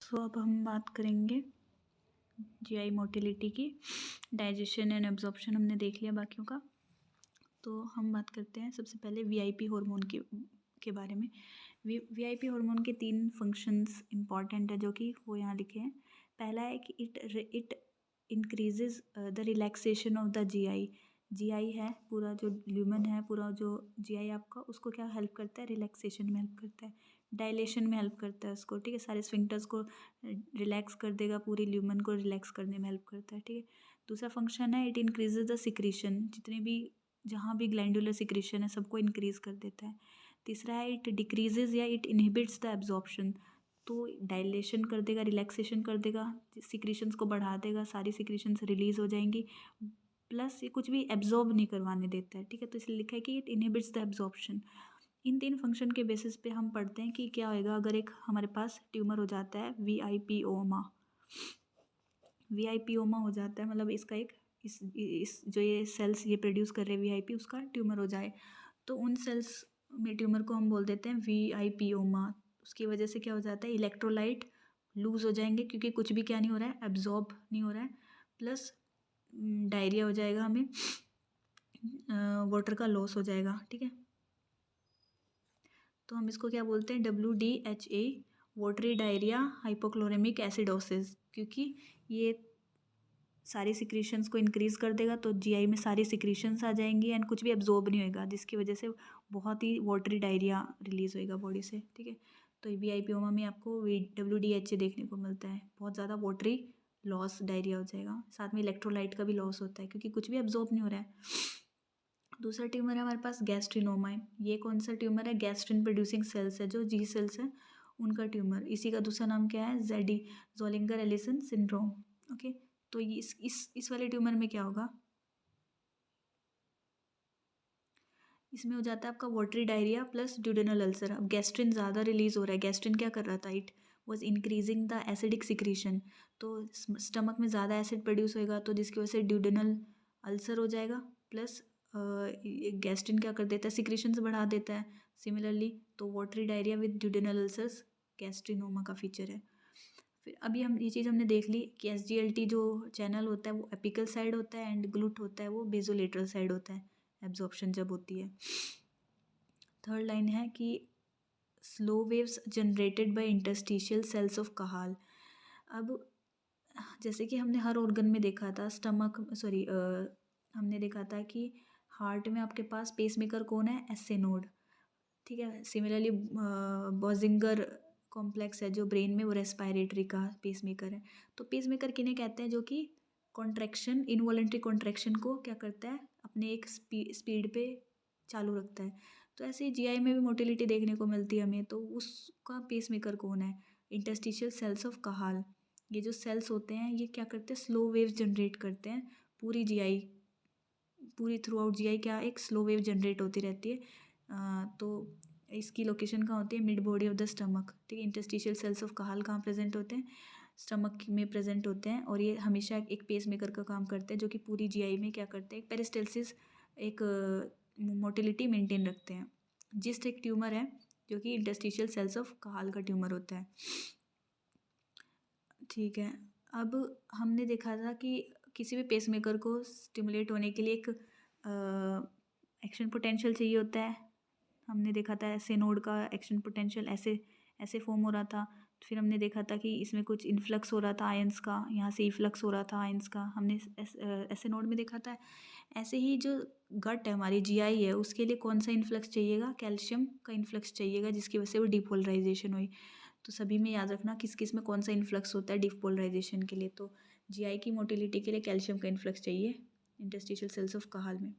सो अब हम बात करेंगे जीआई मोटिलिटी की। डाइजेशन एंड एब्जॉर्प्शन हमने देख लिया बाकियों का, तो हम बात करते हैं सबसे पहले वीआईपी हार्मोन के बारे में। वीआईपी हार्मोन के 3 फंक्शंस इंपॉर्टेंट है जो कि वो यहाँ लिखे हैं। पहला है कि it increases the relaxation of the GI है, पूरा जो ल्यूमन है, पूरा जो जीआई आपका, उसको क्या हेल्प करता है, रिलैक्सेशन में हेल्प करता है, डायलेशन में हेल्प करता है उसको, ठीक है, सारे स्फिंक्टर्स को रिलैक्स कर देगा, पूरी ल्यूमन को रिलैक्स करने में हेल्प करता है, ठीक है। दूसरा फंक्शन है इट इंक्रीजेज द सिक्रीशन, जितने भी जहाँ भी ग्लैंडुलर सिक्रीशन है सबको इंक्रीज कर देता है। तीसरा है इट डिक्रीजेज या इट इनहिबिट्स द एब्जॉर्प्शन, तो डायलेशन कर देगा, रिलैक्सेशन कर देगा, सिक्रीशंस को बढ़ा देगा, सारी सिक्रीशंस रिलीज हो जाएंगी, प्लस ये कुछ भी एब्जॉर्ब नहीं करवाने देता है, ठीक है। तो इसलिए लिखा है कि it inhibits the absorption. In 3 function के बेसिस पे हम पढ़ते हैं कि क्या होएगा अगर एक हमारे पास ट्यूमर हो जाता है वीआईपीओमा हो जाता है, मतलब इसका एक इस जो ये सेल्स ये प्रोड्यूस कर रहे हैं वीआईपी, उसका ट्यूमर हो जाए तो उन सेल्स में ट्यूमर को हम बोल देते हैं वीआईपीओमा। उसकी वजह से क्या हो जाता है, इलेक्ट्रोलाइट लूज हो जाएंगे क्योंकि कुछ भी क्या नहीं हो रहा है, एब्जॉर्ब नहीं हो रहा है, प्लस डायरिया हो जाएगा, हमें वाटर का लॉस हो जाएगा, ठीक है। तो हम इसको क्या बोलते हैं, WDHA, watery diarrhoea hypochloraemic acidosis, क्योंकि ये सारी सिक्रीशंस को इंक्रीज़ कर देगा तो जीआई में सारी सिक्रीशंस आ जाएंगी एंड कुछ भी एब्जॉर्ब नहीं होएगा, जिसकी वजह से बहुत ही वाटरी डायरिया रिलीज़ होएगा बॉडी से, ठीक है। तो वीआईपीओमा में आपको WDHA देखने को मिलता है, बहुत ज़्यादा वाटरी लॉस डायरिया हो जाएगा, साथ में इलेक्ट्रोलाइट का भी लॉस होता है क्योंकि कुछ भी एब्जॉर्ब नहीं हो रहा है। दूसरा ट्यूमर है हमारे पास गैस्ट्रिनोमा है। ये कौन सा ट्यूमर है, गैस्ट्रिन प्रोड्यूसिंग सेल्स है जो जी सेल्स है उनका ट्यूमर। इसी का दूसरा नाम क्या है, ज़ोलिंगर एलिसन सिंड्रोम, ओके। तो ये इस वाले ट्यूमर में क्या होगा, इसमें हो जाता है आपका watery diarrhoea plus duodenal ulcer. अब गैस्ट्रिन ज़्यादा रिलीज हो रहा है, गैस्ट्रिन क्या कर रहा था, it was increasing the acidic secretion, तो स्टमक में ज़्यादा एसिड प्रोड्यूस होएगा तो जिसकी वजह से ड्यूडेनल अल्सर हो जाएगा, प्लस गैस्ट्रिन क्या कर देता है, सिक्रीशंस बढ़ा देता है सिमिलरली, तो watery diarrhoea with duodenal ulcers gastrinoma का फीचर है। फिर अभी हम ये चीज़ हमने देख ली कि SGLT जो चैनल होता है वो एपिकल साइड होता है एंड ग्लूट होता है वो बेजोलेटरल साइड होता है, एब्जॉर्प्शन जब होती है। थर्ड लाइन है कि slow waves generated by interstitial cells of कहाल। अब जैसे कि हमने हर ऑर्गन में देखा था, हमने देखा था कि हार्ट में आपके पास पेसमेकर कौन है, एसए नोड, ठीक है। सिमिलरली बॉजिंगर कॉम्प्लेक्स है जो ब्रेन में, वो रेस्पायरेटरी का पेसमेकर है। तो पेसमेकर किन्हें कहते हैं, जो कि कॉन्ट्रैक्शन, इनवॉलेंट्री कॉन्ट्रैक्शन को क्या करता है, अपने एक स्पीड पे चालू रखता है। तो ऐसे ही जीआई में भी मोटिलिटी देखने को मिलती है हमें, तो उसका पेसमेकर कौन है, इंटरस्टिशियल सेल्स ऑफ कहाल। ये जो सेल्स होते हैं ये क्या करते हैं, स्लो वेव जनरेट करते हैं, पूरी थ्रू आउट जीआई क्या एक स्लो वेव जनरेट होती रहती है। तो इसकी लोकेशन कहाँ होती है, mid body of the stomach, ठीक है। इंटरस्टिशियल सेल्स ऑफ कहाल कहाँ प्रेजेंट होते हैं, स्टमक में प्रेजेंट होते हैं, और ये हमेशा एक पेस मेकर का काम करते हैं जो कि पूरी जीआई में क्या करते हैं, एक पेरिस्टल्सिस, एक मोटिलिटी मेंटेन रखते हैं। जिस्ट एक ट्यूमर है जो कि इंटरस्टिशियल सेल्स ऑफ कहाल का ट्यूमर होता है, ठीक है। अब हमने देखा था कि किसी भी पेसमेकर को स्टिमुलेट होने के लिए एक एक्शन पोटेंशियल चाहिए होता है। हमने देखा था ऐसे नोड का एक्शन पोटेंशियल ऐसे ऐसे फॉर्म हो रहा था। फिर हमने देखा था कि इसमें कुछ इन्फ्लक्स हो रहा था आयंस का, यहाँ से इफ्लक्स हो रहा था आयंस का, हमने ऐसे नोड में देखा था। ऐसे ही जो गट है हमारी जीआई है, उसके लिए कौन सा इन्फ्लक्स चाहिएगा, कैल्शियम का इन्फ्लक्स चाहिएगा, जिसकी वजह से वो डिपोलराइजेशन हुई। तो सभी में याद रखना किस किस में कौन सा इन्फ्लक्स होता है डिपोलराइजेशन के लिए। तो जीआई की मोटिलिटी के लिए कैल्शियम का इन्फ्लक्स चाहिए इंटरस्टिशियल सेल्स ऑफ कहाल में।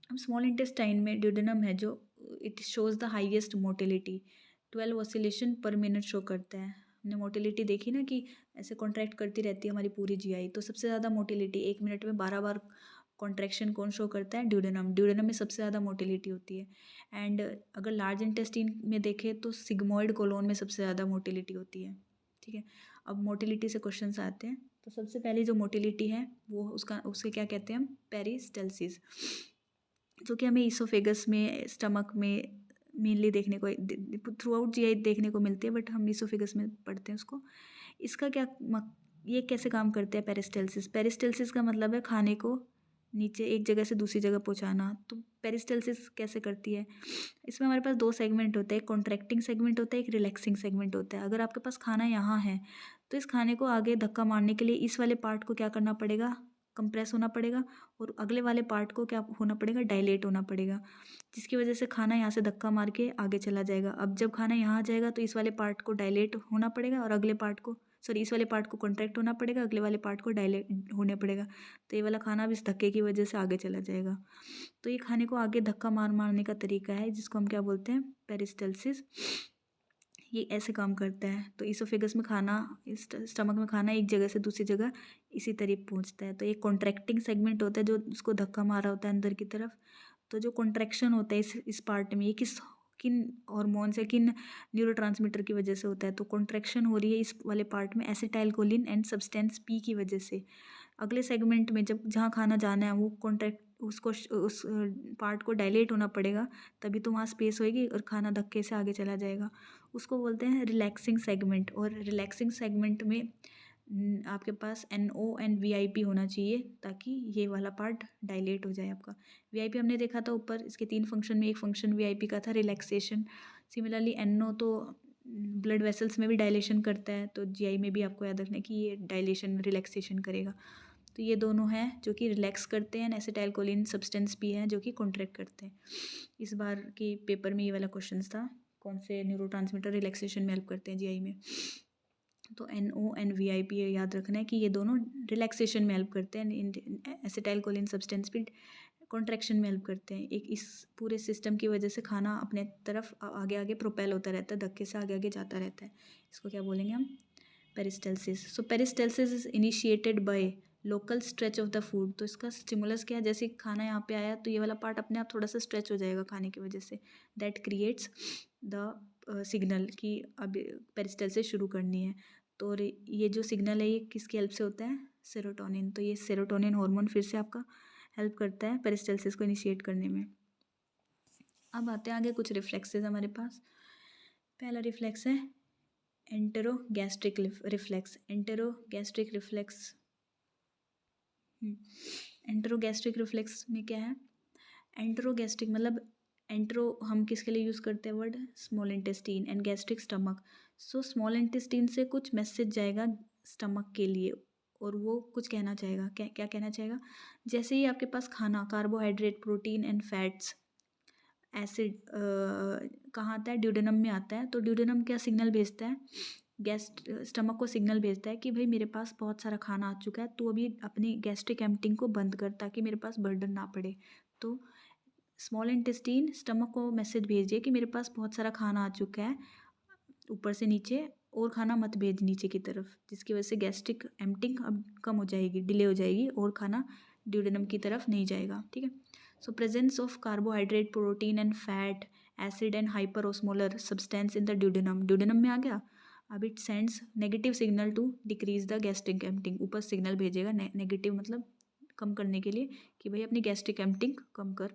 अब स्मॉल इंटेस्टाइन में ड्यूडेनम है जो it shows the highest motility, 12 oscillation पर मिनट शो करता है। हमने मोटिलिटी देखी ना कि ऐसे कॉन्ट्रैक्ट करती रहती है हमारी पूरी जीआई, तो सबसे ज़्यादा मोटिलिटी 1 मिनट में 12 बार कॉन्ट्रैक्शन कौन शो करता है, ड्यूडेनम में सबसे ज़्यादा मोटिलिटी होती है। एंड अगर लार्ज इंटेस्टाइन में देखें तो सिग्मोइड कोलोन में सबसे ज़्यादा मोटिलिटी होती है, ठीक है। अब मोटिलिटी से क्वेश्चन आते हैं, तो सबसे पहले जो मोटिलिटी है वो उसे क्या कहते हैं हम, पेरिस्टल्सिस, जो कि हमें ईसोफेगस में, स्टमक में मेनली देखने को थ्रू आउट जीआई देखने को मिलती है, बट हम ईसोफेगस में पढ़ते हैं उसको। इसका क्या ये कैसे काम करते हैं पेरिस्टल्सिस? पेरिस्टल्सिस का मतलब है खाने को नीचे एक जगह से दूसरी जगह पहुंचाना। तो पेरिस्टल्सिस कैसे करती है? इसमें हमारे पास दो सेगमेंट होते हैं, एक कॉन्ट्रैक्टिंग सेगमेंट होता है, एक रिलैक्सिंग सेगमेंट होता है। अगर आपके पास खाना यहाँ है तो इस खाने को आगे धक्का मारने के लिए इस वाले पार्ट को क्या करना पड़ेगा? कंप्रेस होना पड़ेगा, और अगले वाले पार्ट को क्या होना पड़ेगा? डायलेट होना पड़ेगा, जिसकी वजह से खाना यहाँ से धक्का मार के आगे चला जाएगा। अब जब खाना यहाँ आ जाएगा तो इस वाले पार्ट को डायलेट होना पड़ेगा, और अगले पार्ट को इस वाले पार्ट को कॉन्ट्रैक्ट होना पड़ेगा, अगले वाले पार्ट को डायलेट होने पड़ेगा। तो ये वाला खाना भी इस धक्के की वजह से आगे चला जाएगा। तो ये खाने को आगे धक्का मारने का तरीका है, जिसको हम क्या बोलते हैं? पेरिस्टल्सिस। ये ऐसे काम करता है। तो ईसोफेगस में खाना, स्टमक में खाना एक जगह से दूसरी जगह इसी तरीके पहुंचता है। तो एक कॉन्ट्रैक्टिंग सेगमेंट होता है जो उसको धक्का मारा होता है अंदर की तरफ। तो जो कॉन्ट्रैक्शन होता है इस पार्ट में, ये किन हार्मोन से, किन न्यूरोट्रांसमीटर की वजह से होता है? तो कॉन्ट्रैक्शन हो रही है इस वाले पार्ट में एसिटाइलकोलिन एंड सब्सटेंस पी की वजह से। अगले सेगमेंट में जहाँ खाना जाना है वो कॉन्ट्रैक्ट उस पार्ट को डायलेट होना पड़ेगा, तभी तो वहाँ स्पेस होएगी और खाना धक्के से आगे चला जाएगा। उसको बोलते हैं रिलैक्सिंग सेगमेंट। और रिलैक्सिंग सेगमेंट में आपके पास NO एंड VIP होना चाहिए, ताकि ये वाला पार्ट डायलेट हो जाए आपका। VIP हमने देखा था ऊपर, इसके 3 फंक्शन में एक फंक्शन VIP का था रिलैक्सेशन। सिमिलरली NO तो ब्लड वेसल्स में भी डायलेशन करता है, तो GI में भी आपको याद रखना है कि ये डायलेशन रिलैक्सेशन करेगा। तो ये दोनों हैं जो कि रिलैक्स करते हैं, एसिटाइलकोलिन सब्सटेंस भी हैं जो कि कॉन्ट्रैक्ट करते हैं। इस बार के पेपर में ये वाला क्वेश्चन था, कौन से न्यूरोट्रांसमीटर रिलैक्सेशन में हेल्प करते हैं GI में? तो NO एंड VIP याद रखना है कि ये दोनों रिलैक्सेशन में हेल्प करते हैं, एसिटाइलकोलिन सब्सटेंस भी कॉन्ट्रैक्शन में हेल्प करते हैं। एक इस पूरे सिस्टम की वजह से खाना अपने तरफ आगे आगे प्रोपेल होता रहता है, धक्के से आगे आगे जाता रहता है। इसको क्या बोलेंगे हम? Peristalsis. So peristalsis is initiated by local stretch of the food. तो इसका स्टिमुलस क्या है? जैसे खाना यहाँ पे आया तो ये वाला पार्ट अपने आप थोड़ा सा स्ट्रेच हो जाएगा खाने की वजह से। दैट क्रिएट्स द सिग्नल कि अब पेरिस्टल्सिस शुरू करनी है। तो ये जो सिग्नल है ये किसकी हेल्प से होता है? सेरोटोनिन। तो ये सेरोटोनिन हार्मोन फिर से आपका हेल्प करता है पेरिस्टल्सिस को इनिशिएट करने में। अब आते हैं आगे कुछ रिफ्लेक्सेस हमारे पास। पहला रिफ्लेक्स है एंटेरोगैस्ट्रिक रिफ्लेक्स। एंटेरोगैस्ट्रिक रिफ्लेक्स एंटेरोगैस्ट्रिक रिफ्लेक्स में क्या है? एंटेरोगैस्ट्रिक मतलब एंटेरो हम किसके लिए यूज़ करते हैं word? Small intestine, and gastric stomach. So small intestine से कुछ मैसेज जाएगा स्टमक के लिए, और वो कुछ कहना चाहेगा। क्या कहना चाहेगा? जैसे ही आपके पास खाना, carbohydrate, protein and fats, acid कहाँ आता है? ड्यूडेनम में आता है। तो ड्यूडेनम क्या सिग्नल भेजता है? स्टमक को सिग्नल भेजता है कि भाई मेरे पास बहुत सारा खाना आ चुका है, तो अभी अपनी गैस्ट्रिक एम्पटिंग को बंद कर, ताकि मेरे पास बर्डन ना पड़े। तो स्मॉल इंटेस्टीन स्टमक को मैसेज भेजिए कि मेरे पास बहुत सारा खाना आ चुका है, ऊपर से नीचे और खाना मत भेज नीचे की तरफ, जिसकी वजह से गैस्ट्रिक एम्पटिंग अब कम हो जाएगी, डिले हो जाएगी, और खाना ड्यूडेनम की तरफ नहीं जाएगा। ठीक है। So presence of carbohydrate, protein and fat, acid and hyperosmolar substance in the duodenum में आ गया। अब it sends negative signal to decrease the gastric emptying. ऊपर सिग्नल भेजेगा नेगेटिव मतलब कम करने के लिए, कि भाई अपनी गैस्ट्रिक एम्पटिंग कम कर।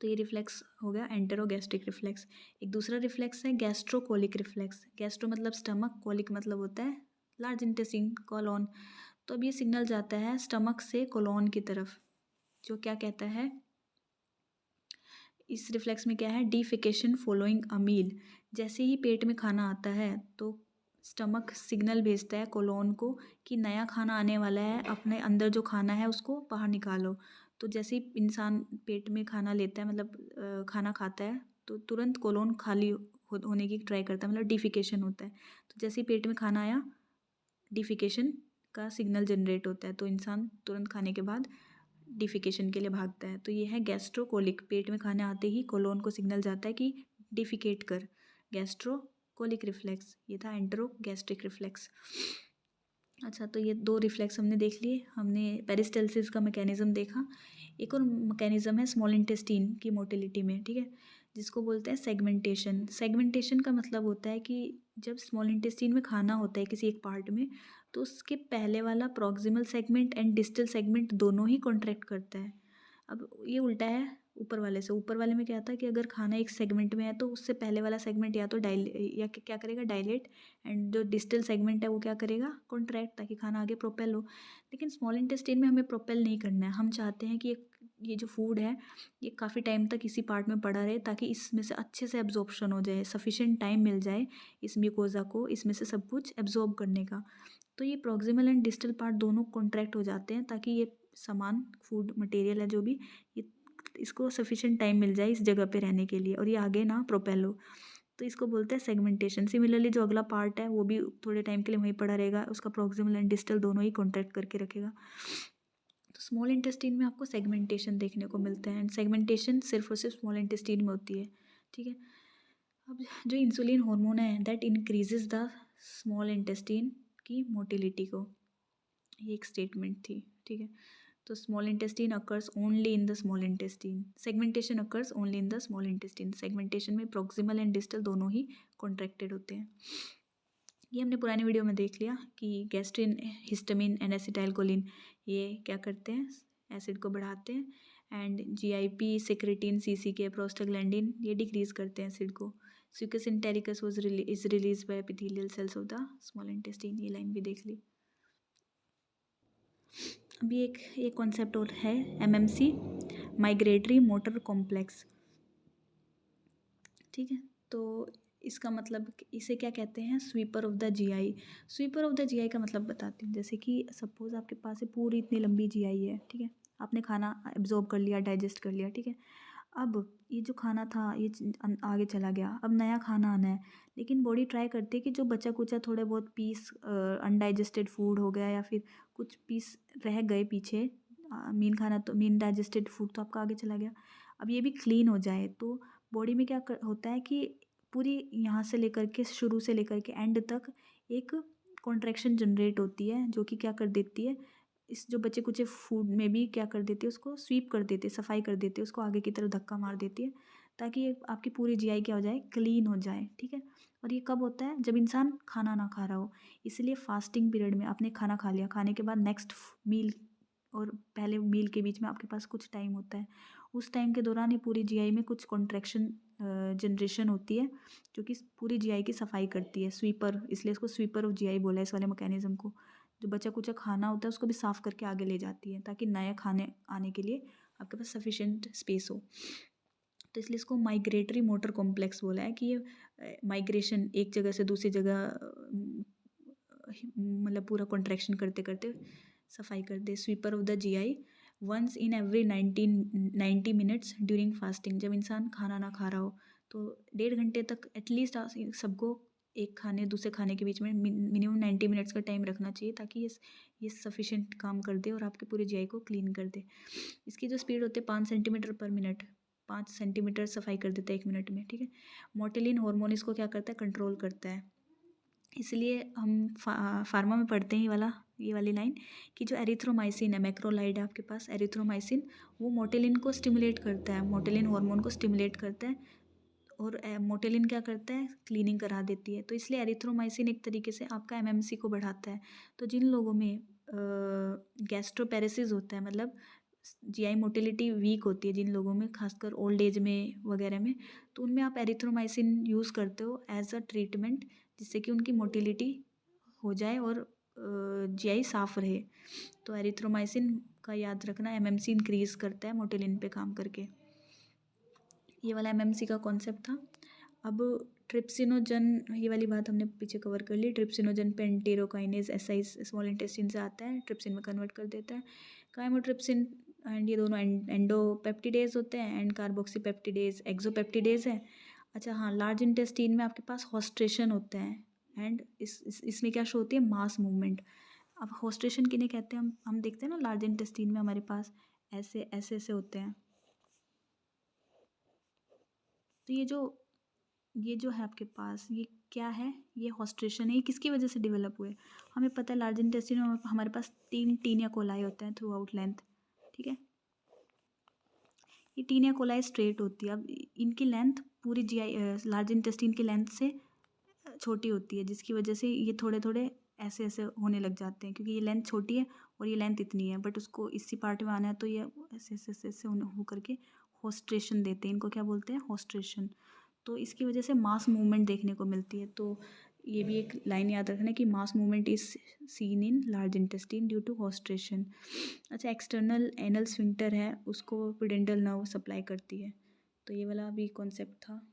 तो ये रिफ्लेक्स हो गया एंटेरोगैस्ट्रिक रिफ्लेक्स। एक दूसरा रिफ्लेक्स है गैस्ट्रोकोलिक रिफ्लेक्स। गैस्ट्रो मतलब स्टमक, कोलिक मतलब होता है लार्ज इंटेस्टाइन, कोलोन। तो अब ये सिग्नल जाता है स्टमक से कोलोन की तरफ, जो क्या कहता है? इस रिफ्लेक्स में क्या है? डिफिकेशन फॉलोइंग अ मील। जैसे ही पेट में खाना आता है तो स्टमक सिग्नल भेजता है कोलोन को कि नया खाना आने वाला है, अपने अंदर जो खाना है उसको बाहर निकालो। तो जैसे ही इंसान पेट में खाना लेता है, मतलब खाना खाता है, तो तुरंत कोलोन खाली होने की ट्राई करता है, मतलब डिफिकेशन होता है। तो जैसे ही पेट में खाना आया, डिफिकेशन का सिग्नल जनरेट होता है, तो इंसान तुरंत खाने के बाद डिफिकेशन के लिए भागता है। तो ये है गैस्ट्रोकोलिक। पेट में खाने आते ही कोलोन को सिग्नल जाता है कि डिफिकेट कर, गैस्ट्रोकोलिक रिफ्लेक्स। ये था एंटेरोगैस्ट्रिक रिफ्लेक्स। अच्छा, तो ये दो रिफ्लेक्स हमने देख लिए। हमने पेरिस्टल्सिस का मैकेनिज्म देखा। एक और मैकेनिज्म है स्मॉल इंटेस्टीन की मोटिलिटी में, ठीक है, जिसको बोलते हैं सेगमेंटेशन। सेगमेंटेशन का मतलब होता है कि जब स्मॉल इंटेस्टीन में खाना होता है किसी एक पार्ट में, तो उसके पहले वाला proximal segment and distal segment दोनों ही कॉन्ट्रैक्ट करता है। अब ये उल्टा है, ऊपर वाले से। ऊपर वाले में क्या था कि अगर खाना एक सेगमेंट में है तो उससे पहले वाला सेगमेंट या तो या क्या करेगा, डायलेट, एंड जो डिस्टल सेगमेंट है वो क्या करेगा, कॉन्ट्रैक्ट, ताकि खाना आगे प्रोपेल हो। लेकिन स्मॉल इंटेस्टाइन में हमें प्रोपेल नहीं करना है, हम चाहते हैं कि ये जो फूड है ये काफ़ी टाइम तक इसी पार्ट में पड़ा रहे, ताकि इसमें से अच्छे से एब्जॉर्प्शन हो जाए, सफिशिएंट टाइम मिल जाए इस म्यूकोजा को इसमें से सब कुछ एब्जॉर्ब करने का। तो ये प्रॉक्सिमल एंड डिस्टल पार्ट दोनों कॉन्ट्रैक्ट हो जाते हैं, ताकि ये सामान फूड मटेरियल है जो भी, ये इसको सफिशिएंट टाइम मिल जाए इस जगह पे रहने के लिए, और ये आगे ना प्रोपेल हो। तो इसको बोलते हैं सेगमेंटेशन। सिमिलरली जो अगला पार्ट है वो भी थोड़े टाइम के लिए वहीं पड़ा रहेगा, उसका प्रॉक्सिमल एंड डिस्टल दोनों ही कॉन्ट्रैक्ट करके रखेगा। तो स्मॉल इंटेस्टाइन में आपको सेगमेंटेशन देखने को मिलता है, एंड सेगमेंटेशन सिर्फ और सिर्फ स्मॉल इंटेस्टाइन में होती है, ठीक है। अब जो इंसुलिन हार्मोन है that increases the small intestine की मोटिलिटी को, ये एक स्टेटमेंट थी, ठीक है। तो small intestine occurs only in the small intestine, segmentation occurs only in the small intestine. Segmentation में प्रॉक्सिमल एंड डिस्टल दोनों ही कॉन्ट्रैक्टेड होते हैं। ये हमने पुरानी वीडियो में देख लिया कि गैस्ट्रिन, हिस्टामिन एंड एसिटाइलकोलिन ये क्या करते हैं, एसिड को बढ़ाते हैं, and GIP, secretin, CCK, prostaglandin ये डिक्रीज करते हैं एसिड को। Succus entericus is release by epithelial cells of the small intestine, ये लाइन भी देख ली। अभी एक कॉन्सेप्ट और है, एमएमसी, माइग्रेटरी मोटर कॉम्प्लेक्स, ठीक है। तो इसका मतलब इसे क्या कहते हैं, sweeper of the GI. Sweeper of the GI का मतलब बताती हूँ। जैसे कि सपोज आपके पास है पूरी इतनी लंबी जीआई है, ठीक है, आपने खाना एब्जॉर्ब कर लिया, डाइजेस्ट कर लिया, ठीक है। अब ये जो खाना था ये आगे चला गया, अब नया खाना आना है, लेकिन बॉडी ट्राई करती है कि जो बचा कुचा थोड़े बहुत पीस अनडाइजेस्टेड फूड हो गया या फिर कुछ पीस रह गए पीछे, मीन खाना तो मीन डाइजेस्टेड फूड तो आपका आगे चला गया, अब ये भी क्लीन हो जाए। तो बॉडी में क्या होता है कि पूरी यहाँ से लेकर के, शुरू से लेकर के एंड तक एक कॉन्ट्रैक्शन जनरेट होती है, जो कि क्या कर देती है, इस जो बचे कुचे फूड में भी क्या कर देती है, उसको स्वीप कर देती है, सफाई कर देती है, उसको आगे की तरफ धक्का मार देती है, ताकि ये आपकी पूरी जीआई क्या हो जाए, क्लीन हो जाए, ठीक है। और ये कब होता है, जब इंसान खाना ना खा रहा हो। इसलिए फास्टिंग पीरियड में आपने खाना खा लिया, खाने के बाद नेक्स्ट मील और पहले मील के बीच में आपके पास कुछ टाइम होता है, उस टाइम के दौरान ये पूरी जीआई में कुछ कॉन्ट्रैक्शन जनरेशन होती है, जो कि पूरी जीआई की सफाई करती है, स्वीपर, इसलिए इसको स्वीपर ऑफ जीआई बोला है इस वाले मैकेनिज्म को। जो बचा कुचा खाना होता है उसको भी साफ़ करके आगे ले जाती है, ताकि नए खाने आने के लिए आपके पास सफिशिएंट स्पेस हो। तो इसलिए इसको माइग्रेटरी मोटर कॉम्प्लेक्स बोला है, कि ये माइग्रेशन एक जगह से दूसरी जगह मतलब पूरा कॉन्ट्रैक्शन करते करते सफाई कर दे। Sweeper of the GI once in every 90 minutes during fasting. जब इंसान खाना ना खा रहा हो तो 1.5 घंटे तक एटलीस्ट सबको एक खाने दूसरे खाने के बीच में मिनिमम 90 मिनट्स का टाइम रखना चाहिए, ताकि ये सफिशिएंट काम कर दे और आपके पूरे जीआई को क्लीन कर दे। इसकी जो स्पीड होती है 5 सेंटीमीटर पर मिनट, 5 सेंटीमीटर सफाई कर देता है 1 मिनट में, ठीक है। मोटिलिन हार्मोन इसको क्या करता है, कंट्रोल करता है। इसलिए हम फार्मा में पढ़ते हैं ये वाली लाइन, कि जो एरिथ्रोमाइसिन है, मैक्रोलाइड है आपके पास, एरिथ्रोमाइसिन, वो मोटिलिन को स्टिमुलेट करता है, मोटिलिन हार्मोन को स्टिमुलेट करता है, और मोटिलिन क्या करता है, क्लीनिंग करा देती है। तो इसलिए एरिथ्रोमाइसिन एक तरीके से आपका एमएमसी को बढ़ाता है। तो जिन लोगों में गैस्ट्रोपेरेसिस होता है, मतलब जीआई मोटिलिटी वीक होती है जिन लोगों में, खासकर ओल्ड एज में वगैरह में, तो उनमें आप एरिथ्रोमाइसिन यूज़ करते हो एज अ ट्रीटमेंट, जिससे कि उनकी मोटिलिटी हो जाए और जीआई साफ़ रहे। तो एरिथ्रोमाइसिन का याद रखना, एमएमसी इंक्रीज़ करता है मोटिलिन पे काम करके। ये वाला एमएमसी का कॉन्सेप्ट था। अब ट्रिप्सिनोजन, ये वाली बात हमने पीछे कवर कर ली। ट्रिप्सिनोजन पेंटेरोकाइनेज एसाइज स्मॉल इंटेस्टाइन से आता है, ट्रिप्सिन में कन्वर्ट कर देता है। काइमोट्रिप्सिन एंड ये दोनों एंडोपेप्टिडेज होते हैं, एंड कार्बोक्सीपेप्टिडेज एक्सोपेप्टिडेज है। अच्छा हाँ, लार्ज इंटेस्टाइन में आपके पास हॉस्ट्रेशन होता है, एंड इसमें क्या शो होती है, मास मूवमेंट। अब हॉस्ट्रेशन किन्हें कहते हैं, हम देखते हैं ना लार्ज इंटेस्टाइन में हमारे पास ऐसे ऐसे ऐसे होते हैं। तो ये जो है आपके पास, ये क्या है, ये हॉस्ट्रेशन है। ये किसकी वजह से डेवलप हुए, हमें पता है लार्ज इंटेस्टाइन में हमारे पास 3 टीनिया कोलाई होते हैं थ्रू आउट लेंथ, ठीक है। ये टीनिया कोलाई स्ट्रेट होती है। अब इनकी लेंथ पूरी जीआई लार्ज इंटेस्टाइन की लेंथ से छोटी होती है, जिसकी वजह से ये थोड़े थोड़े ऐसे ऐसे होने लग जाते हैं, क्योंकि ये लेंथ छोटी है और ये लेंथ इतनी है, बट उसको इसी पार्ट में आना है, तो ये ऐसे ऐसे ऐसे ऐसे हो करके होस्ट्रेशन देते हैं, इनको क्या बोलते हैं, होस्ट्रेशन। तो इसकी वजह से मास मूवमेंट देखने को मिलती है। तो ये भी एक लाइन याद रखना कि mass movement is seen in large intestine due to haustration. अच्छा, एक्सटर्नल एनल स्फिंक्टर है, उसको पिडेंटल नर्व सप्लाई करती है। तो ये वाला भी कॉन्सेप्ट था।